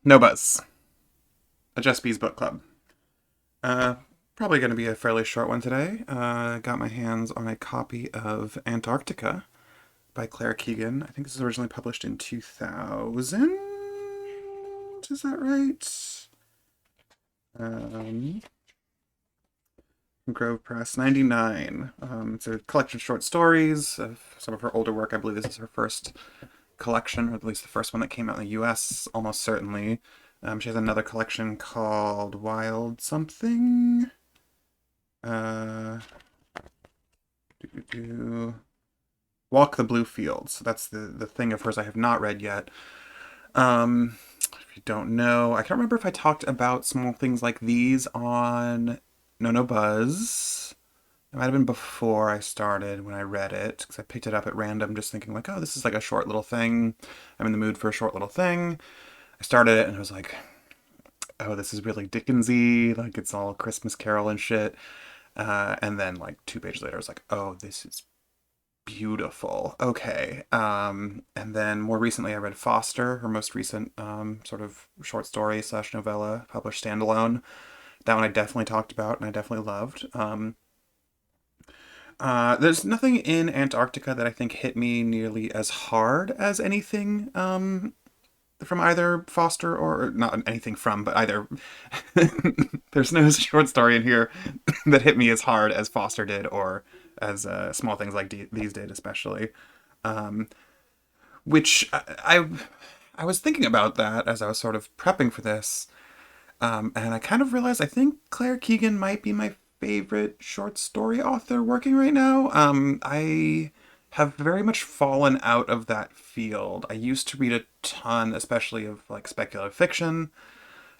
No Buzz, a Just Bees book club. Uh, Probably going to be a fairly short one today. Got my hands on a copy of Antarctica by Claire Keegan. I think this was originally published in 2000. Is that right? Um, Grove Press, 99. It's a collection of short stories of some of her older work. I believe this is her first collection, or at least the first one that came out in the US, almost certainly. She has another collection called Wild Something. Uh, Walk the Blue Fields. That's the thing of hers I have not read yet. If you don't know, I can't remember if I talked about small things like these on No Buzz. It might have been before I started when I read it, because I picked it up at random, just thinking like, oh, this is like a short little thing. I'm in the mood for a short little thing. I started it and I was like, oh, this is really Dickensy, like it's all Christmas Carol and shit. And then like 2 pages later, I was like, oh, this is beautiful. Okay. And then more recently, I read Foster, her most recent sort of short story slash novella, published standalone. That one I definitely talked about and I definitely loved. There's nothing in Antarctica that I think hit me nearly as hard as anything from either Foster or not anything from, but either. There's no short story in here that hit me as hard as Foster did, or as small things like these did, especially. Um, which I was thinking about that as I was sort of prepping for this, and I kind of realized I think Claire Keegan might be my favorite short story author working right now. I have very much fallen out of that field. I used to read a ton, especially of like speculative fiction.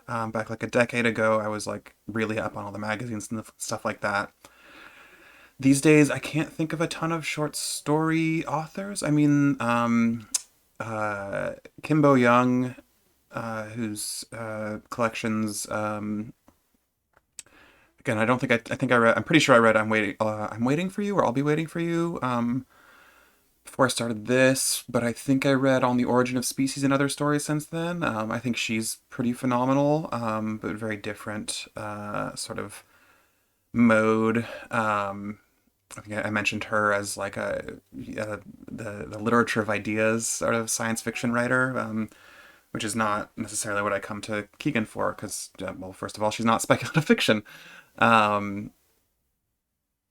Back like a decade ago, I was like really up on all the magazines and stuff like that. These days, I can't think of a ton of short story authors. I mean, uh, Kimbo Young, whose collections. Again, I don't think I think I read. I'm pretty sure I read. I'm waiting for you, or I'll be waiting for you. Before I started this, but I think I read On the Origin of Species and Other Stories since then. I think she's pretty phenomenal, but very different sort of mode. I think I mentioned her as like the literature of ideas sort of science fiction writer, which is not necessarily what I come to Keegan for, because, well, first of all, she's not speculative fiction. Um,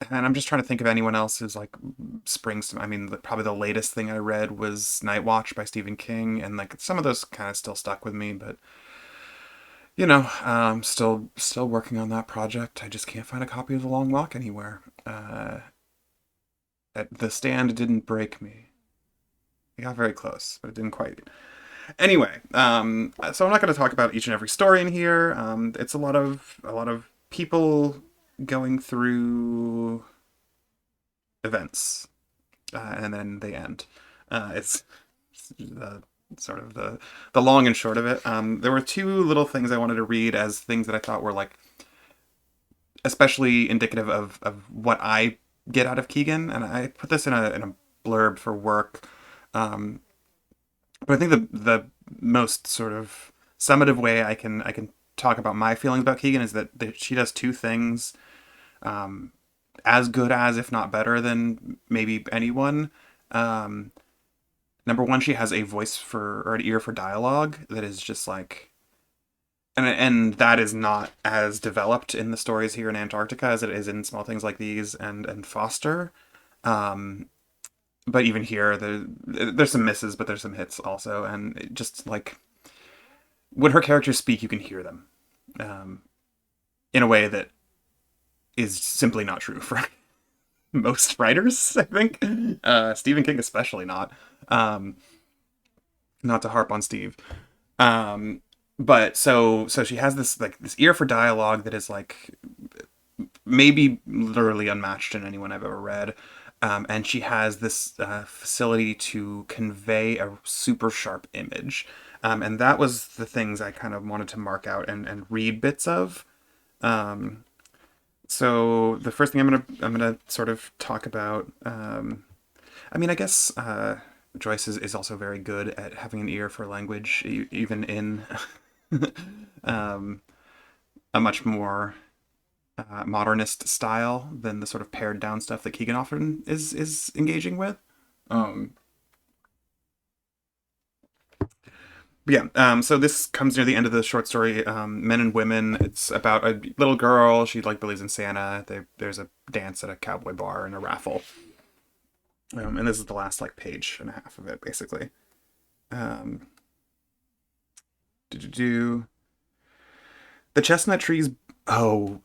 and I'm just trying to think of anyone else who's like springs to. I mean, probably the latest thing I read was Night Watch by Stephen King, and like some of those kind of still stuck with me. But still working on that project. I just can't find a copy of The Long Walk anywhere. The Stand didn't break me. It got very close, but it didn't quite. Anyway, so I'm not going to talk about each and every story in here. It's a lot of people going through events, and then they end. It's the sort of the long and short of it. There were two little things I wanted to read as things that I thought were like especially indicative of what I get out of Keegan, and I put this in a blurb for work. Um, but I think the most sort of summative way I can talk about my feelings about Keegan is that she does two things um, as good as, if not better than maybe anyone. Um, Number one, she has a voice for or an ear for dialogue that is just like, and that is not as developed in the stories here in Antarctica as it is in small things like these and Foster. Um, but even here, there's some misses, but there's some hits also, and it just like when her characters speak, you can hear them um, in a way that is simply not true for most writers. I think Stephen King especially not. Um, Not to harp on Steve. Um, but so she has this ear for dialogue that is like maybe literally unmatched in anyone I've ever read. And she has this facility to convey a super sharp image. And that was the things I kind of wanted to mark out and read bits of. Um, so the first thing I'm gonna sort of talk about. I mean, I guess Joyce is also very good at having an ear for language, even in um, a much more modernist style than the sort of pared down stuff that Keegan often is engaging with. Um, but yeah, so this comes near the end of the short story, Men and Women. It's about a little girl. She like believes in Santa. There's a dance at a cowboy bar and a raffle. And this is the last like page and a half of it, basically. Um, do the chestnut trees? Oh,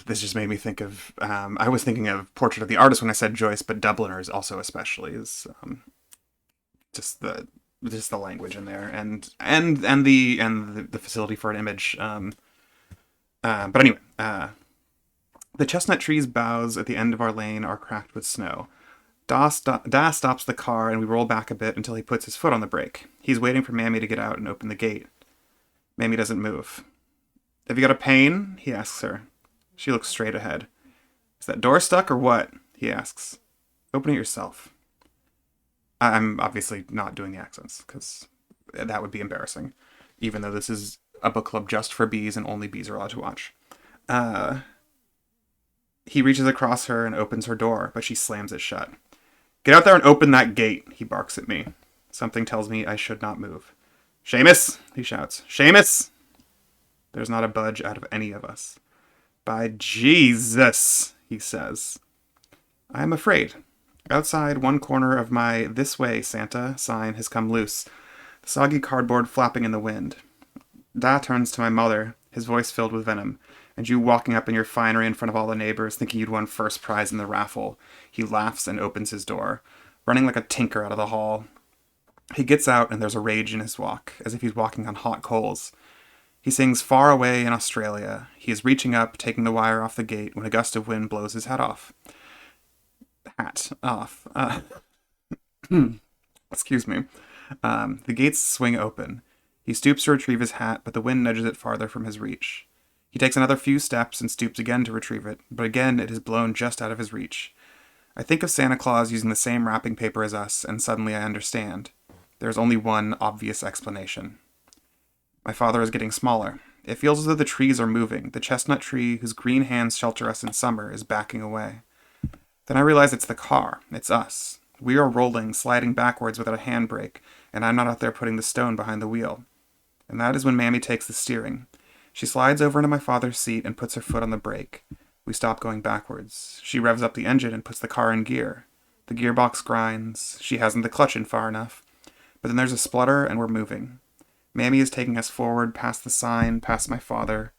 this just made me think of. I was thinking of Portrait of the Artist when I said Joyce, but Dubliners also especially is just the language in there, and the facility for an image. But anyway, the chestnut tree's boughs at the end of our lane are cracked with snow. Da stops the car, and we roll back a bit until he puts his foot on the brake. He's waiting for Mammy to get out and open the gate. Mammy doesn't move. Have you got a pain? He asks her. She looks straight ahead. Is that door stuck or what? He asks. Open it yourself. I'm obviously not doing the accents, because that would be embarrassing, even though this is a book club just for bees and only bees are allowed to watch. Uh, he reaches across her and opens her door, but she slams it shut. Get out there and open that gate, he barks at me. Something tells me I should not move. Seamus, he shouts. Seamus! There's not a budge out of any of us. By Jesus, he says. I am afraid. Outside, one corner of my "This way, Santa" sign has come loose, the soggy cardboard flapping in the wind. Da turns to my mother, his voice filled with venom. And you walking up in your finery in front of all the neighbors, thinking you'd won first prize in the raffle. He laughs and opens his door, running like a tinker out of the hall. He gets out, and there's a rage in his walk, as if he's walking on hot coals. He sings Far Away in Australia. He is reaching up, taking the wire off the gate, when a gust of wind blows his hat off. Excuse me. The gates swing open. He stoops to retrieve his hat, but the wind nudges it farther from his reach. He takes another few steps and stoops again to retrieve it, but again it is blown just out of his reach. I think of Santa Claus using the same wrapping paper as us, and suddenly I understand. There is only one obvious explanation. My father is getting smaller. It feels as though the trees are moving. The chestnut tree, whose green hands shelter us in summer, is backing away. Then I realize it's the car. It's us. We are rolling, sliding backwards without a handbrake, and I'm not out there putting the stone behind the wheel. And that is when Mammy takes the steering. She slides over into my father's seat and puts her foot on the brake. We stop going backwards. She revs up the engine and puts the car in gear. The gearbox grinds. She hasn't the clutch in far enough. But then there's a splutter and we're moving. Mammy is taking us forward past the sign, past the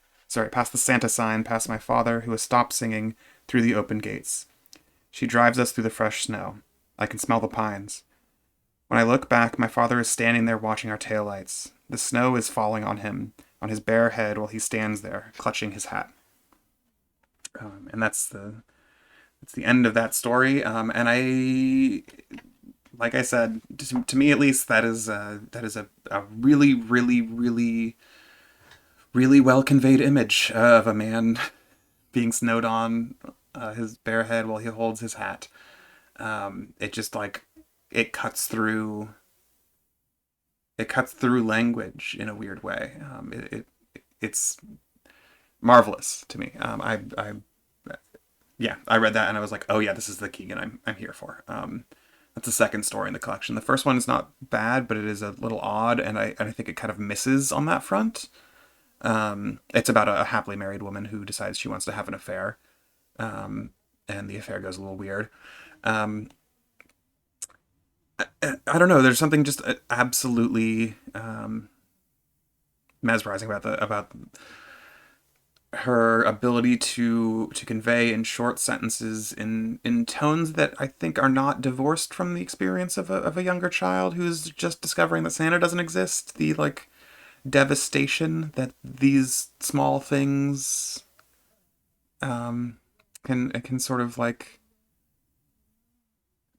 Santa sign, past my father, who has stopped singing, through the open gates. She drives us through the fresh snow. I can smell the pines. When I look back, my father is standing there watching our taillights. The snow is falling on him, on his bare head, while he stands there, clutching his hat. And that's the end of that story. And like I said, to me at least, that is a really, really, really, really well conveyed image of a man being snowed on his bare head while he holds his hat. It just like it cuts through language in a weird way. It's marvelous to me. I read that and I was like, oh yeah, this is the Keegan I'm here for. That's the second story in the collection. The first one is not bad, but it is a little odd, and I think it kind of misses on that front. It's about a happily married woman who decides she wants to have an affair, and the affair goes a little weird. I don't know. There's something just absolutely mesmerizing about her ability to convey in short sentences in tones that I think are not divorced from the experience of a younger child who's just discovering that Santa doesn't exist. The like devastation that these small things can sort of like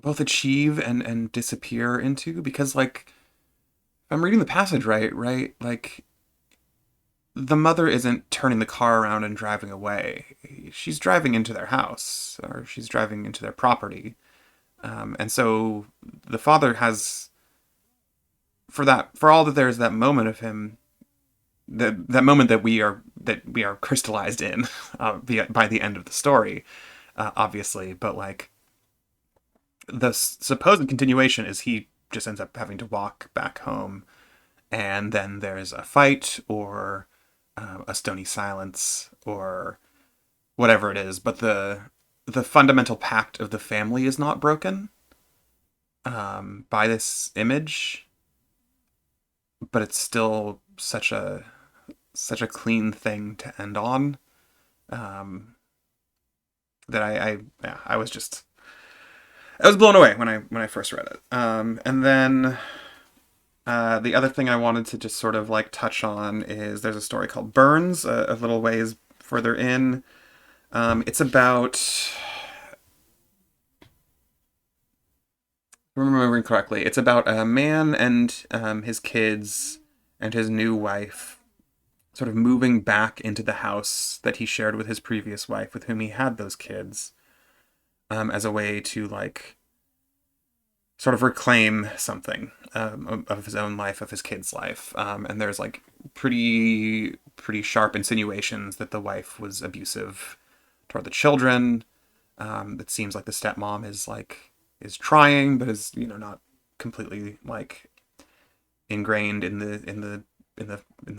both achieve and disappear into, because like if I'm reading the passage right, like the mother isn't turning the car around and driving away. She's driving into their house, or she's driving into their property. And so the father has, for all that there's that moment of him that moment that we are crystallized in by the end of the story, obviously. But like the supposed continuation is he just ends up having to walk back home, and then there's a fight or a stony silence or whatever it is. But the fundamental pact of the family is not broken by this image, but it's still such a clean thing to end on, um, that yeah, I was blown away when I first read it. And then the other thing I wanted to just sort of like touch on is there's a story called Burns, a little ways further in. It's about, if I'm remembering correctly, it's about a man and his kids and his new wife sort of moving back into the house that he shared with his previous wife, with whom he had those kids, as a way to like sort of reclaim something of his own life, of his kid's life. And there's like pretty sharp insinuations that the wife was abusive toward the children. It seems like the stepmom is trying, but is, you know, not completely like ingrained in the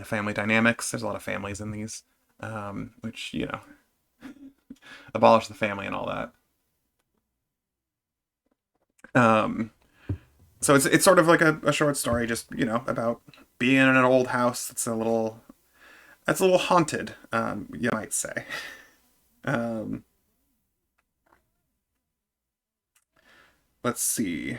family dynamics. There's a lot of families in these, which, you know, abolish the family and all that. Um, so it's sort of like a short story, just, you know, about being in an old house that's a little haunted, you might say. Um, let's see.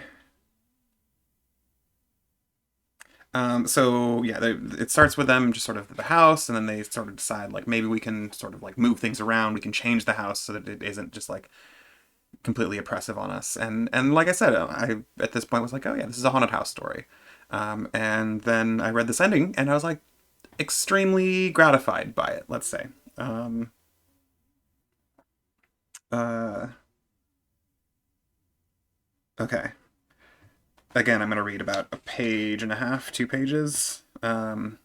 So yeah, it starts with them just sort of at the house, and then they sort of decide like maybe we can sort of like move things around. We can change the house so that it isn't just like completely oppressive on us. And like I said, I at this point was like, oh yeah, this is a haunted house story. And then I read this ending, and I was like extremely gratified by it. Let's say. Uh, okay. Again, I'm going to read about a page and a half, 2 pages. The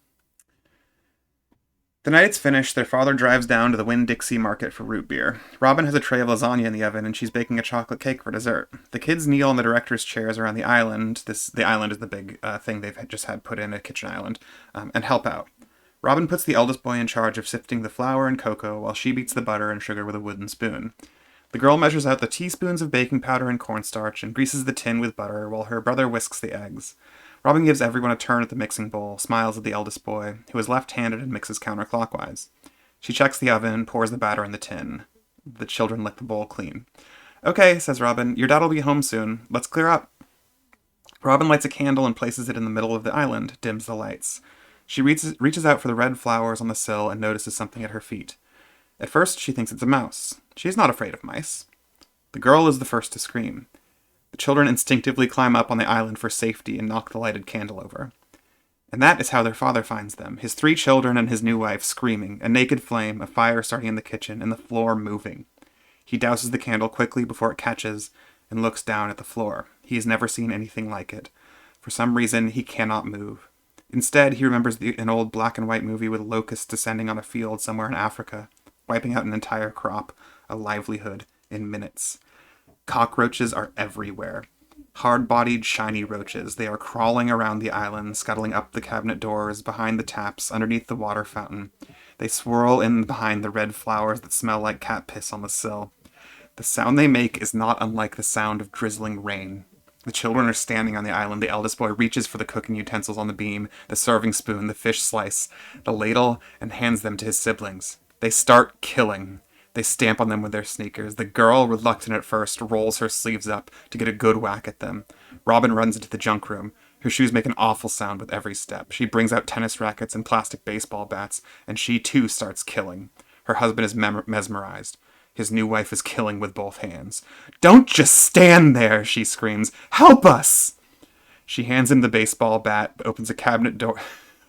night it's finished, their father drives down to the Winn-Dixie market for root beer. Robin has a tray of lasagna in the oven, and she's baking a chocolate cake for dessert. The kids kneel in the director's chairs around the island. The island is the big thing they've just had put in, a kitchen island, and help out. Robin puts the eldest boy in charge of sifting the flour and cocoa, while she beats the butter and sugar with a wooden spoon. The girl measures out the teaspoons of baking powder and cornstarch and greases the tin with butter, while her brother whisks the eggs. Robin gives everyone a turn at the mixing bowl, smiles at the eldest boy, who is left-handed and mixes counterclockwise. She checks the oven and pours the batter in the tin. The children lick the bowl clean. Okay, says Robin, your dad'll be home soon. Let's clear up. Robin lights a candle and places it in the middle of the island, dims the lights. She reaches out for the red flowers on the sill and notices something at her feet. At first, she thinks it's a mouse. She is not afraid of mice. The girl is the first to scream. The children instinctively climb up on the island for safety and knock the lighted candle over. And that is how their father finds them, his 3 children and his new wife screaming, a naked flame, a fire starting in the kitchen, and the floor moving. He douses the candle quickly before it catches and looks down at the floor. He has never seen anything like it. For some reason, he cannot move. Instead, he remembers an old black and white movie with locusts descending on a field somewhere in Africa, wiping out an entire crop, a livelihood, in minutes. Cockroaches are everywhere. Hard-bodied, shiny roaches. They are crawling around the island, scuttling up the cabinet doors, behind the taps, underneath the water fountain. They swirl in behind the red flowers that smell like cat piss on the sill. The sound they make is not unlike the sound of drizzling rain. The children are standing on the island. The eldest boy reaches for the cooking utensils on the beam, the serving spoon, the fish slice, the ladle, and hands them to his siblings. They start killing. They stamp on them with their sneakers. The girl, reluctant at first, rolls her sleeves up to get a good whack at them. Robin runs into the junk room. Her shoes make an awful sound with every step. She brings out tennis rackets and plastic baseball bats, and she too starts killing. Her husband is mesmerized. His new wife is killing with both hands. "Don't just stand there," she screams. "Help us!" She hands him the baseball bat, opens a cabinet door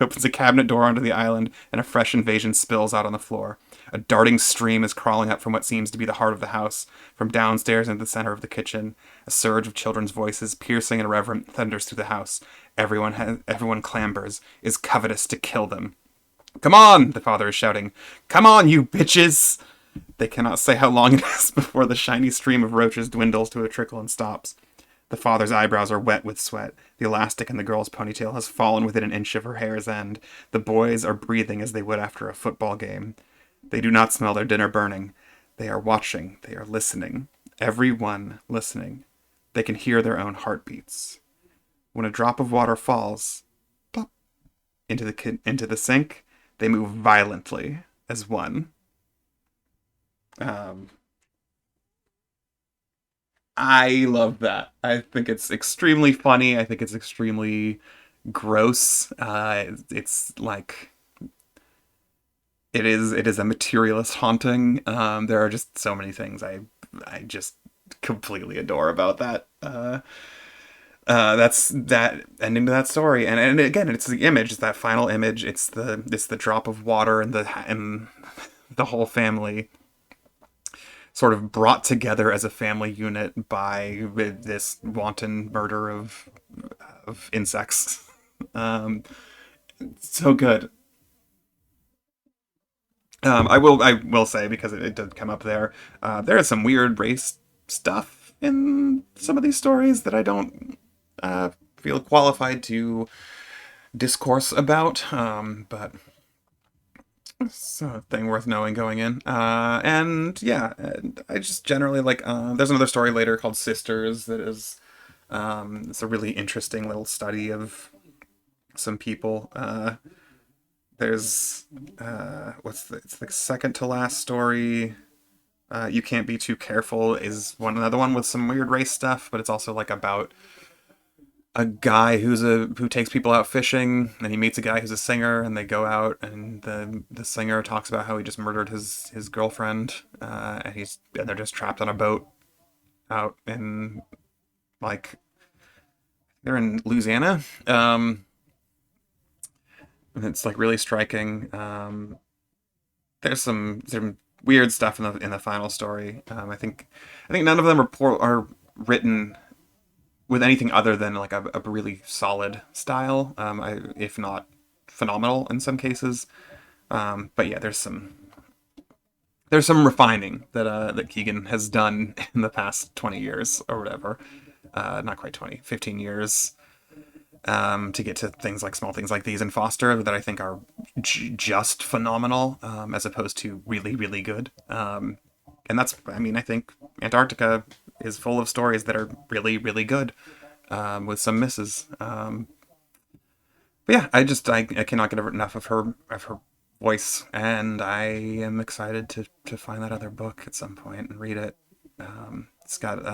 onto the island, and a fresh invasion spills out on the floor. A darting stream is crawling up from what seems to be the heart of the house, from downstairs into the center of the kitchen. A surge of children's voices, piercing and irreverent, thunders through the house. Everyone clambers, is covetous to kill them. Come on, the father is shouting. Come on, you bitches! They cannot say how long it is before the shiny stream of roaches dwindles to a trickle and stops. The father's eyebrows are wet with sweat. The elastic in the girl's ponytail has fallen within an inch of her hair's end. The boys are breathing as they would after a football game. They do not smell their dinner burning. They are watching. They are listening. Every one listening. They can hear their own heartbeats. When a drop of water falls, plop, into the sink, they move violently as one. Um, I love that. I think it's extremely funny. I think it's extremely gross. It's like it is a materialist haunting. There are just so many things I just completely adore about that. That's that ending to that story, and again, it's the image. It's that final image. It's the drop of water and the whole family sort of brought together as a family unit by this wanton murder of insects. Um, so good. I will say because it did come up there. There is some weird race stuff in some of these stories that I don't feel qualified to discourse about. But it's a thing worth knowing going in. And yeah, and I just generally like. There's another story later called Sisters that is. It's a really interesting little study of some people. There's it's the second to last story. You can't be too careful is another one with some weird race stuff, but it's also like about a guy who takes people out fishing, and he meets a guy who's a singer, and they go out, and the singer talks about how he just murdered his girlfriend, and they're just trapped on a boat out in like they're in Louisiana. And it's like really striking. There's some weird stuff in the final story. I think none of them are written with anything other than like a really solid style. If not phenomenal in some cases. But yeah, there's some refining that Keegan has done in the past 20 years or whatever. Not quite 20, 15 years. To get to things like small things like these in Foster that I think are just phenomenal, as opposed to really, really good. And I mean, I think Antarctica is full of stories that are really, really good, with some misses. But yeah, I cannot get enough of her voice, and I am excited to find that other book at some point and read it. It's got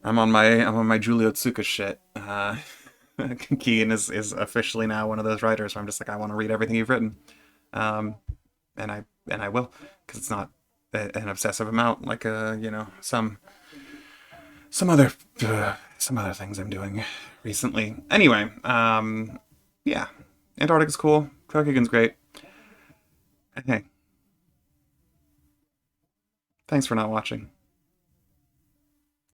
I'm on my Julia Tsuka shit. Keegan is officially now one of those writers where I'm just like I want to read everything you've written, um, and I will because it's not an obsessive amount like some other some other things I'm doing recently. Anyway, yeah, Antarctica's cool. Claire Keegan's great. Hey, thanks for not watching.